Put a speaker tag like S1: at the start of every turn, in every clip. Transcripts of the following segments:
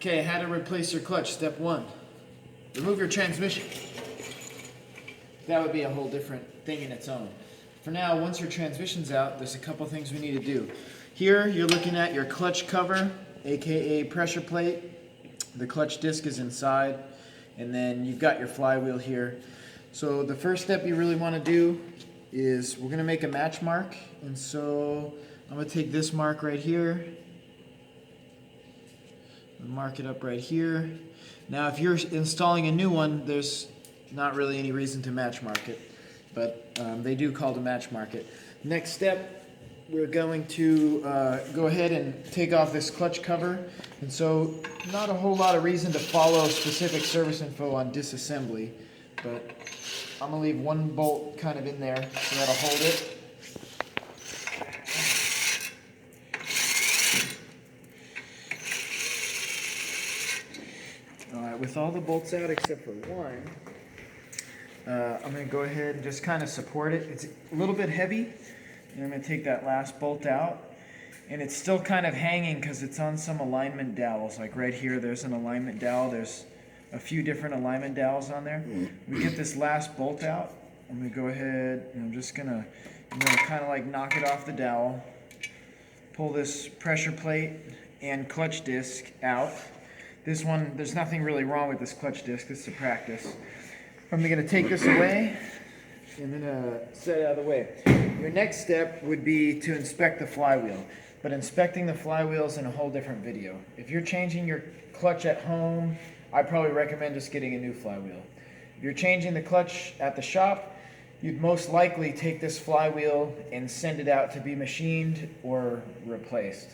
S1: Okay, how to replace your clutch. Step 1. Remove your transmission. That would be a whole different thing in its own. For now, once your transmission's out, there's a couple things we need to do. Here, you're looking at your clutch cover, aka pressure plate. The clutch disc is inside, and then you've got your flywheel here. So the first step you really want to do is we're going to make a match mark. And so I'm going to take this mark right here. Mark it up right here. Now if you're installing a new one, there's not really any reason to match mark it, but they do call to match mark it. Next step, we're going to go ahead and take off this clutch cover. And so not a whole lot of reason to follow specific service info on disassembly, but I'm going to leave one bolt kind of in there so that'll hold it. With all the bolts out except for one, I'm going to go ahead and just kind of support it. It's a little bit heavy, and I'm going to take that last bolt out. And it's still kind of hanging because it's on some alignment dowels. Like right here, there's an alignment dowel. There's a few different alignment dowels on there. We get this last bolt out. I'm going to go ahead and I'm just going to kind of like knock it off the dowel. Pull this pressure plate and clutch disc out. This one, there's nothing really wrong with this clutch disc. This is a practice. I'm going to take this away and then set it out of the way. Your next step would be to inspect the flywheel. But inspecting the flywheel is in a whole different video. If you're changing your clutch at home, I probably recommend just getting a new flywheel. If you're changing the clutch at the shop, you'd most likely take this flywheel and send it out to be machined or replaced.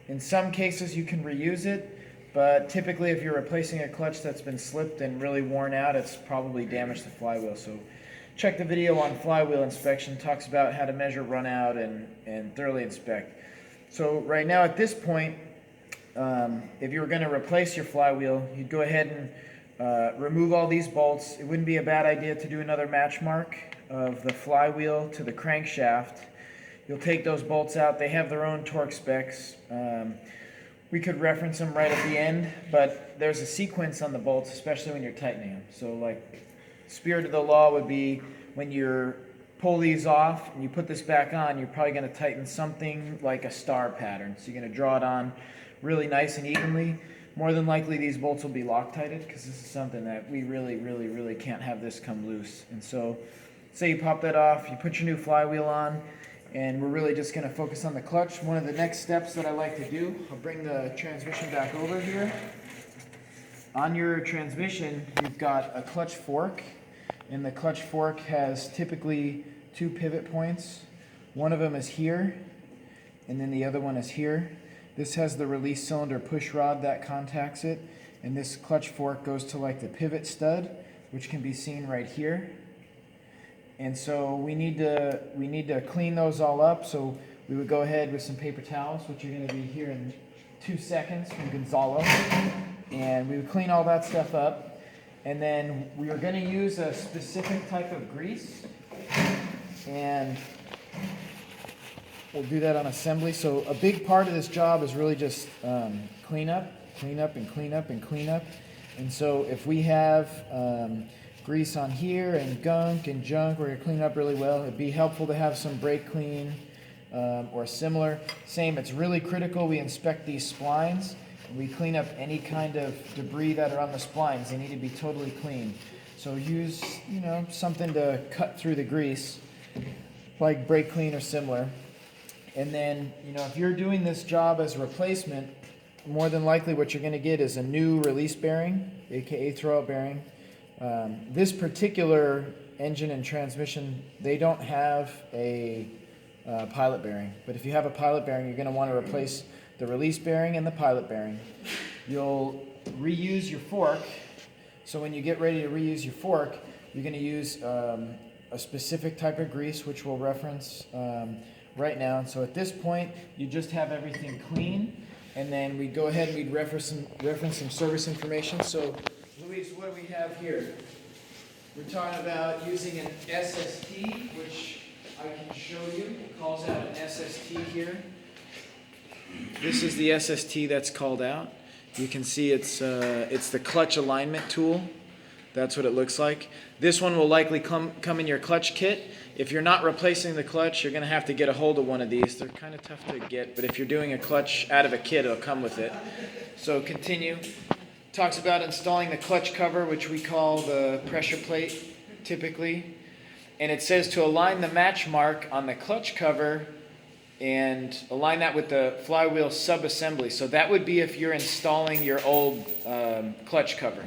S1: In some cases you can reuse it, but typically if you're replacing a clutch that's been slipped and really worn out, it's probably damaged the flywheel. So check the video on flywheel inspection. It talks about how to measure run out and thoroughly inspect. So right now at this point, if you were going to replace your flywheel, you'd go ahead and remove all these bolts. It wouldn't be a bad idea to do another match mark of the flywheel to the crankshaft. You'll take those bolts out. They have their own torque specs. We could reference them right at the end, but there's a sequence on the bolts, especially when you're tightening them. So like, spirit of the law would be when you pull these off and you put this back on, you're probably going to tighten something like a star pattern. So you're going to draw it on really nice and evenly. More than likely these bolts will be Loctited because this is something that we really can't have this come loose. And so say you pop that off, you put your new flywheel on, and we're really just going to focus on the clutch. One of the next steps that I like to do, I'll bring the transmission back over here. On your transmission, you've got a clutch fork, and the clutch fork has typically 2 pivot points. One of them is here, and then the other one is here. This has the release cylinder push rod that contacts it, and this clutch fork goes to like the pivot stud, which can be seen right here. And so we need to clean those all up. So we would go ahead with some paper towels, which are going to be here in 2 seconds from Gonzalo. And we would clean all that stuff up. And then we are going to use a specific type of grease. And we'll do that on assembly. So a big part of this job is really just clean up. And so if we have grease on here and gunk and junk, we're going to clean up really well. It'd be helpful to have some brake clean or similar. Same, it's really critical we inspect these splines and we clean up any kind of debris that are on the splines. They need to be totally clean. So use, something to cut through the grease, like brake clean or similar. And then, if you're doing this job as a replacement, more than likely what you're going to get is a new release bearing, aka throwout bearing. This particular engine and transmission, they don't have a pilot bearing. But if you have a pilot bearing, you're going to want to replace the release bearing and the pilot bearing. You'll reuse your fork. So when you get ready to reuse your fork, you're going to use a specific type of grease, which we'll reference right now. And so at this point, you just have everything clean. And then we'd go ahead and we'd reference some service information. So Luis, what do we have here? We're talking about using an SST, which I can show you. It calls out an SST here. This is the SST that's called out. You can see it's the clutch alignment tool. That's what it looks like. This one will likely come in your clutch kit. If you're not replacing the clutch, you're going to have to get a hold of one of these. They're kind of tough to get, but if you're doing a clutch out of a kit, it'll come with it. So continue. Talks about installing the clutch cover, which we call the pressure plate typically. And it says to align the match mark on the clutch cover and align that with the flywheel sub-assembly. So that would be if you're installing your old clutch cover.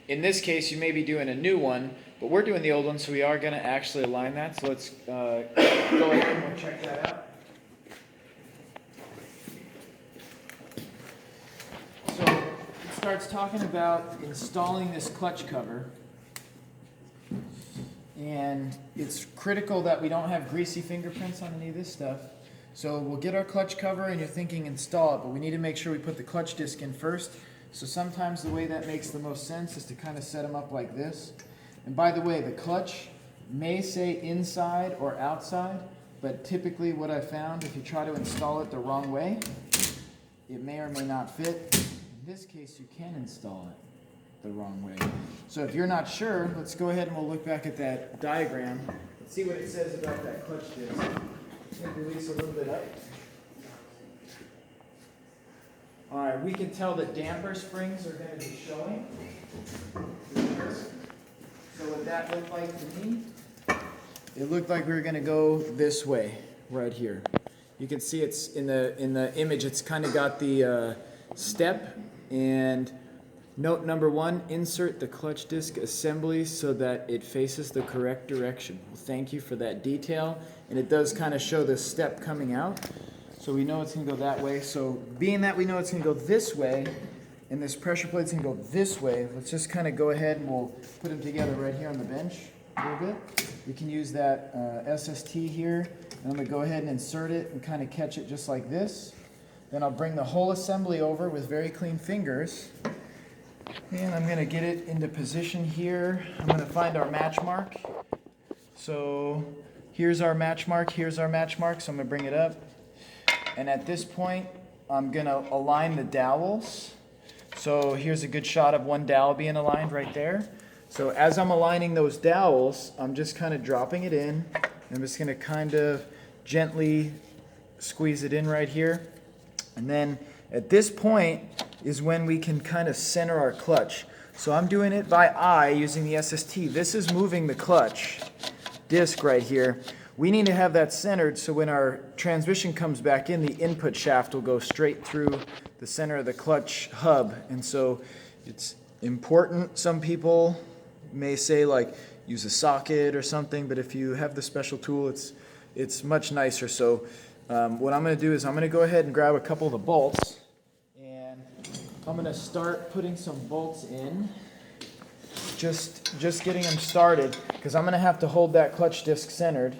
S1: In this case, you may be doing a new one, but we're doing the old one, so we are going to actually align that. So let's go ahead and we'll check that out. So it starts talking about installing this clutch cover. And it's critical that we don't have greasy fingerprints on any of this stuff. So we'll get our clutch cover and you're thinking install it, but we need to make sure we put the clutch disc in first. So sometimes the way that makes the most sense is to kind of set them up like this. And by the way, the clutch may say inside or outside, but typically what I found, if you try to install it the wrong way, it may or may not fit. In this case, you can install it the wrong way. So if you're not sure, let's go ahead and we'll look back at that diagram. Let's see what it says about that clutch disc. Release a little bit up. All right, we can tell the damper springs are going to be showing. So what that looked like to me, it looked like we were going to go this way, right here. You can see it's in the image. It's kind of got the step. And note number 1: insert the clutch disc assembly so that it faces the correct direction. Well, thank you for that detail. And it does kind of show the step coming out. So we know it's going to go that way. So being that we know it's going to go this way, and this pressure plate's going to go this way, let's just kind of go ahead and we'll put them together right here on the bench a little bit. You can use that SST here. And I'm going to go ahead and insert it and kind of catch it just like this. Then I'll bring the whole assembly over with very clean fingers. And I'm going to get it into position here. I'm going to find our match mark. So here's our match mark, here's our match mark, so I'm going to bring it up. And at this point, I'm going to align the dowels. So here's a good shot of one dowel being aligned right there. So as I'm aligning those dowels, I'm just kind of dropping it in. I'm just going to kind of gently squeeze it in right here. And then at this point is when we can kind of center our clutch. So I'm doing it by eye using the SST. This is moving the clutch disc right here. We need to have that centered so when our transmission comes back in, the input shaft will go straight through the center of the clutch hub. And so it's important. Some people may say like use a socket or something, but if you have the special tool, it's much nicer. So what I'm going to do is I'm going to go ahead and grab a couple of the bolts, and I'm going to start putting some bolts in. Just getting them started, because I'm going to have to hold that clutch disc centered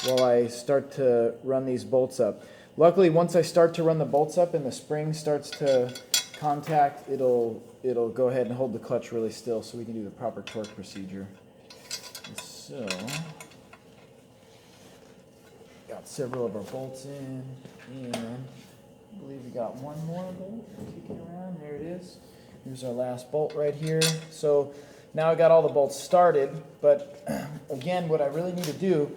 S1: while I start to run these bolts up. Luckily, once I start to run the bolts up and the spring starts to contact, it'll go ahead and hold the clutch really still so we can do the proper torque procedure. So, got several of our bolts in, and I believe we got one more bolt kicking around. There it is. Here's our last bolt right here. So now I got all the bolts started, but again, what I really need to do,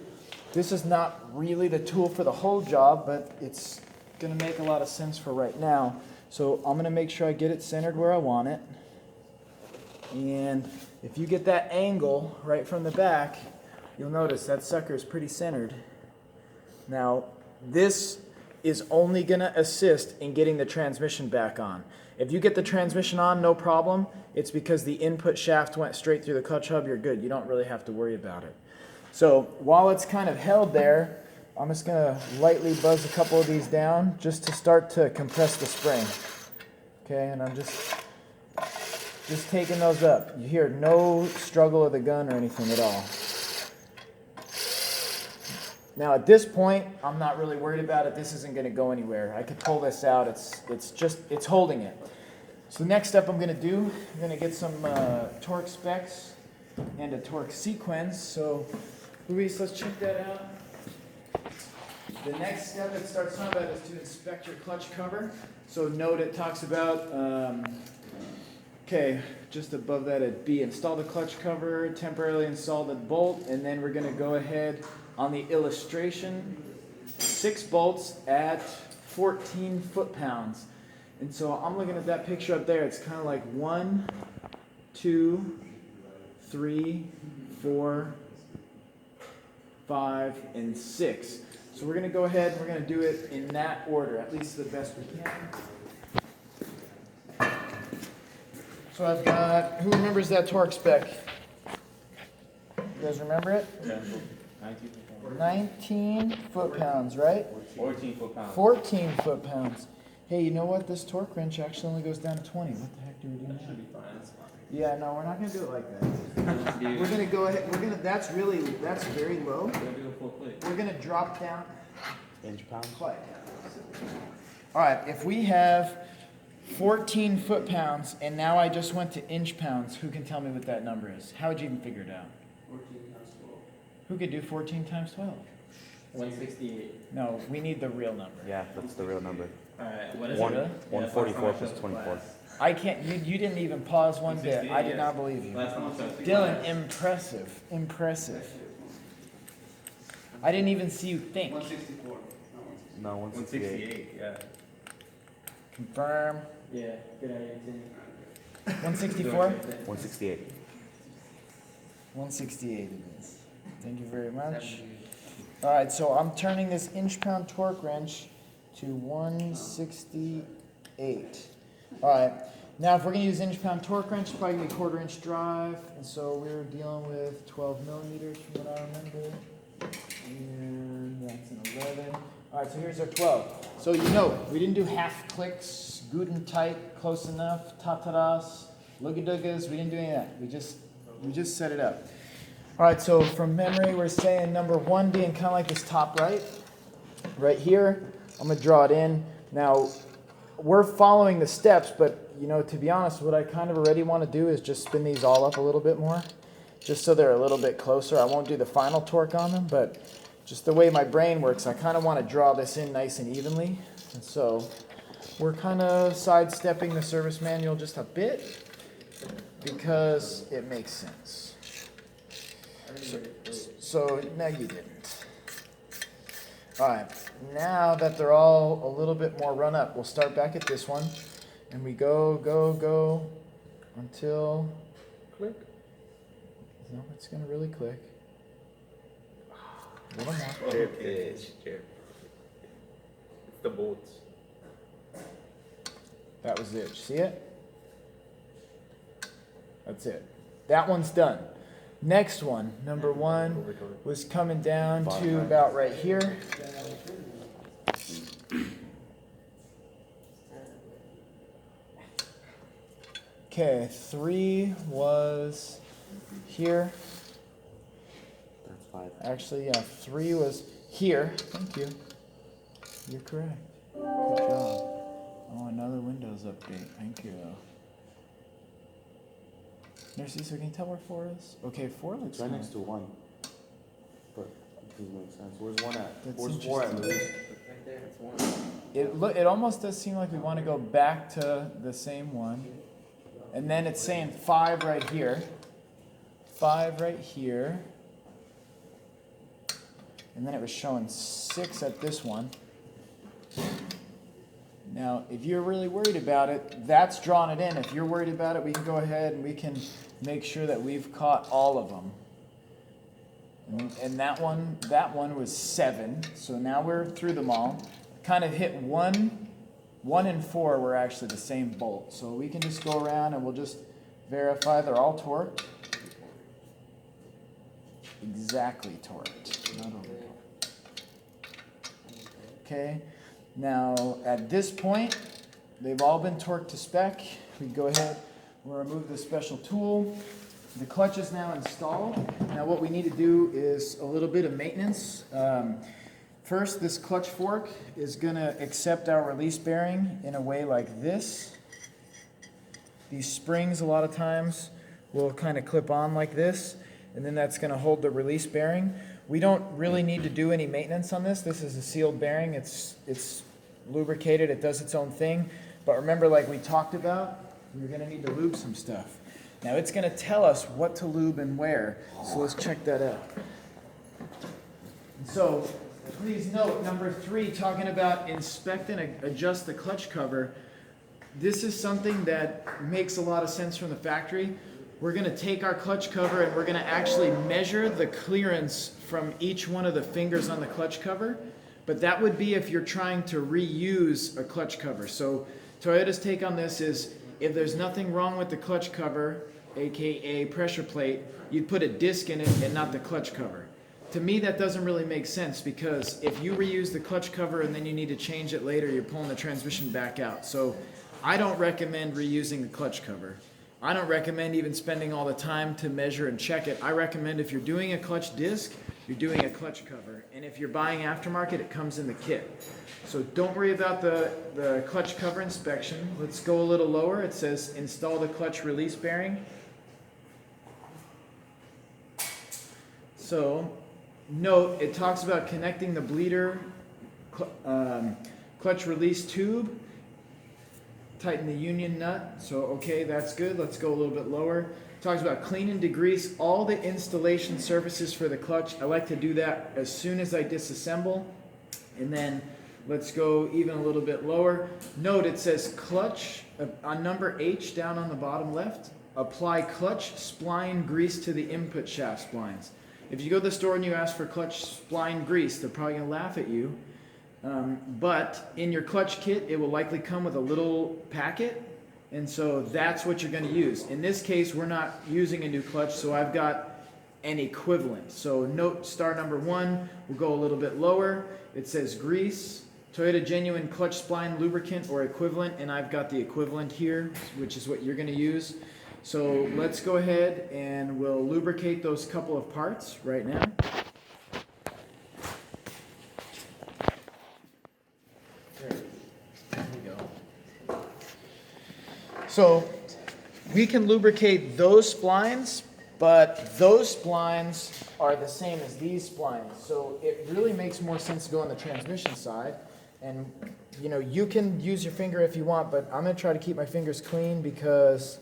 S1: this is not really the tool for the whole job, but it's going to make a lot of sense for right now. So I'm going to make sure I get it centered where I want it. And if you get that angle right from the back, you'll notice that sucker is pretty centered. Now, this is only going to assist in getting the transmission back on. If you get the transmission on, no problem. It's because the input shaft went straight through the clutch hub, you're good. You don't really have to worry about it. So while it's kind of held there, I'm just going to lightly buzz a couple of these down just to start to compress the spring. Okay, and I'm just taking those up. You hear no struggle of the gun or anything at all. Now at this point, I'm not really worried about it. This isn't going to go anywhere. I could pull this out. It's holding it. So the next step I'm going to do, I'm going to get some torque specs and a torque sequence. So Luis, let's check that out. The next step it starts talking about is to inspect your clutch cover. So note it talks about, okay, just above that at B, install the clutch cover, temporarily install the bolt, and then we're gonna go ahead on the illustration, 6 bolts at 14 foot-pounds. And so I'm looking at that picture up there, it's kind of like 1, 2, 3, 4, 5, and 6. So we're going to go ahead and we're going to do it in that order, at least the best we can. So I've got, who remembers that torque spec? You guys remember it?
S2: Yeah.
S1: 19 foot-pounds, right?
S2: 14 foot-pounds.
S1: 14 foot-pounds. Hey, you know what? This torque wrench actually only goes down to 20. What the heck do we do now?
S2: That should be fine. That's fine.
S1: Yeah, no, we're not going to do it like that. We're going to go ahead, that's very low.
S2: We're gonna do a full click.
S1: We're going to drop down.
S3: Inch-pounds?
S1: Quite. All right, if we have 14 foot-pounds and now I just went to inch-pounds, who can tell me what that number is? How would you even figure it out?
S2: 14 times 12.
S1: Who could do 14 times 12?
S2: 168.
S1: No, we need the real number.
S3: Yeah, that's the real number.
S2: Alright, what is
S3: One-
S2: it?
S3: 144 plus 24.
S1: I can't, you didn't even pause one bit. I did not believe you.
S2: Last time I said
S1: Dylan, impressive, impressive. I didn't even see you think.
S2: 164.
S3: No, 168.
S2: 168, yeah.
S1: Confirm.
S2: Yeah, good idea, Tim.
S1: 164?
S3: 168.
S1: 168 it is. Thank you very much. All right, so I'm turning this inch-pound torque wrench to 168. All right, now if we're going to use inch-pound torque wrench, it's probably going to be quarter-inch drive, and so we're dealing with 12 millimeters from what I remember. And that's an 11. All right, so here's our 12. So you know, we didn't do half clicks, good and tight, close enough, ta-ta-das, looga-doogas. We didn't do any of that. We just set it up. All right, so from memory, we're saying number 1 being kind of like this top right here. I'm going to draw it in. Now, we're following the steps, but, you know, to be honest, what I kind of already want to do is just spin these all up a little bit more, just so they're a little bit closer. I won't do the final torque on them, but just the way my brain works, I kind of want to draw this in nice and evenly. And so we're kind of sidestepping the service manual just a bit because it makes sense. So no, you didn't. All right, now that they're all a little bit more run up, we'll start back at this one, and we go until click. No, it's gonna really click. A little more.
S2: Okay. It's the bolts.
S1: That was it. See it? That's it. That one's done. Next one, number 1, was coming down to about right here. Okay, 3 was here.
S3: That's 5.
S1: Actually, yeah, 3 was here. Thank you. You're correct. Good job. Oh, another Windows update. Thank you. Nurse, so can you tell where 4 is? Okay, 4 looks
S3: It's right
S1: fine.
S3: next to 1. But it doesn't make sense. Where's 1 at?
S1: That's
S3: Where's 4 at,
S1: interesting.
S3: Luis?
S2: Right there, it's 1.
S1: It almost does seem like we want to go back to the same one. And then it's saying 5 right here. 5 right here. And then it was showing 6 at this one. Now, if you're really worried about it, that's drawing it in. If you're worried about it, we can go ahead and we can make sure that we've caught all of them. And that one was 7. So now we're through them all. Kind of hit 1 and 4 were actually the same bolt. So we can just go around and we'll just verify they're all torqued. Exactly torqued, not overtorqued. Okay. Now, at this point, they've all been torqued to spec. We go ahead, we'll remove the special tool. The clutch is now installed. Now what we need to do is a little bit of maintenance. First, this clutch fork is gonna accept our release bearing in a way like this. These springs, a lot of times, will kind of clip on like this, and then that's gonna hold the release bearing. We don't really need to do any maintenance on this. This is a sealed bearing. It's lubricated. It does its own thing. But remember, like we talked about, you're going to need to lube some stuff. Now it's going to tell us what to lube and where. So let's check that out. So please note, number 3, talking about inspect and adjust the clutch cover. This is something that makes a lot of sense from the factory. We're going to take our clutch cover and we're going to actually measure the clearance from each one of the fingers on the clutch cover. But that would be if you're trying to reuse a clutch cover. So Toyota's take on this is if there's nothing wrong with the clutch cover, aka pressure plate, you'd put a disc in it and not the clutch cover. To me, that doesn't really make sense because if you reuse the clutch cover and then you need to change it later, you're pulling the transmission back out. So I don't recommend reusing the clutch cover. I don't recommend even spending all the time to measure and check it. I recommend if you're doing a clutch disc, you're doing a clutch cover. And if you're buying aftermarket, it comes in the kit. So don't worry about the clutch cover inspection. Let's go a little lower. It says install the clutch release bearing. So note, it talks about connecting the bleeder clutch release tube. Tighten the union nut. So okay, that's good. Let's go a little bit lower. It talks about clean and degrease all the installation surfaces for the clutch. I like to do that as soon as I disassemble. And then let's go even a little bit lower. Note it says clutch on number H down on the bottom left. Apply clutch spline grease to the input shaft splines. If you go to the store and you ask for clutch spline grease, they're probably going to laugh at you. But in your clutch kit, it will likely come with a little packet. And so that's what you're going to use. In this case, we're not using a new clutch, so I've got an equivalent. So note star number 1, we'll go a little bit lower. It says grease, Toyota Genuine Clutch Spline Lubricant or equivalent, and I've got the equivalent here, which is what you're going to use. So let's go ahead and we'll lubricate those couple of parts right now. There we go. So we can lubricate those splines, but those splines are the same as these splines. So it really makes more sense to go on the transmission side. And you know, you can use your finger if you want, but I'm going to try to keep my fingers clean because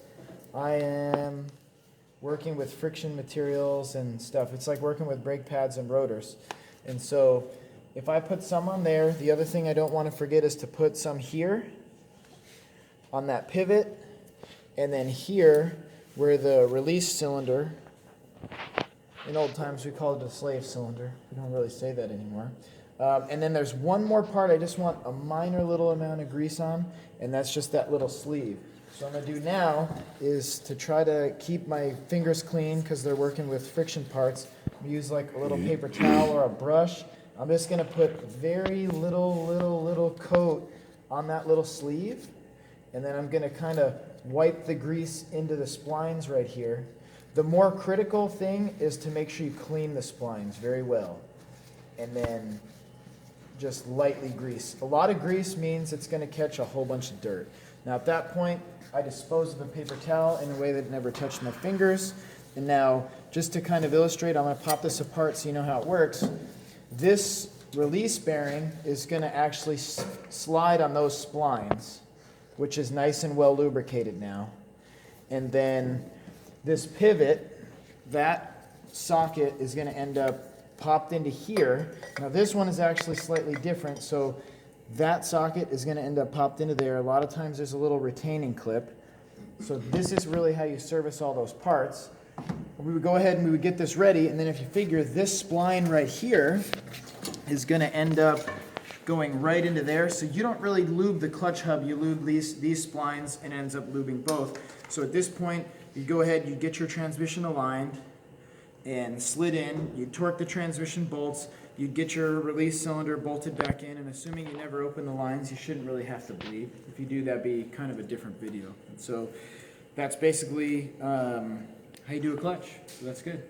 S1: I am working with friction materials and stuff. It's like working with brake pads and rotors. And so if I put some on there, the other thing I don't want to forget is to put some here on that pivot, and then here where the release cylinder, in old times we called it a slave cylinder. We don't really say that anymore. And then there's one more part I just want a minor little amount of grease on, and that's just that little sleeve. So what I'm going to do now is to try to keep my fingers clean because they're working with friction parts. Use like a little paper towel or a brush. I'm just going to put very little coat on that little sleeve. And then I'm going to kind of wipe the grease into the splines right here. The more critical thing is to make sure you clean the splines very well. And then just lightly grease. A lot of grease means it's going to catch a whole bunch of dirt. Now at that point, I dispose of the paper towel in a way that never touched my fingers. And now, just to kind of illustrate, I'm going to pop this apart so you know how it works. This release bearing is going to actually slide on those splines, which is nice and well lubricated now. And then this pivot, that socket is going to end up popped into here. Now this one is actually slightly different, so that socket is going to end up popped into there. A lot of times there's a little retaining clip. So this is really how you service all those parts. We would go ahead and we would get this ready, and then if you figure this spline right here is going to end up going right into there. So you don't really lube the clutch hub, you lube these splines and ends up lubing both. So at this point, you go ahead, you get your transmission aligned and slid in, you torque the transmission bolts, you get your release cylinder bolted back in, and assuming you never open the lines, you shouldn't really have to bleed. If you do, that'd be kind of a different video. And so that's basically how you do a clutch. So that's good.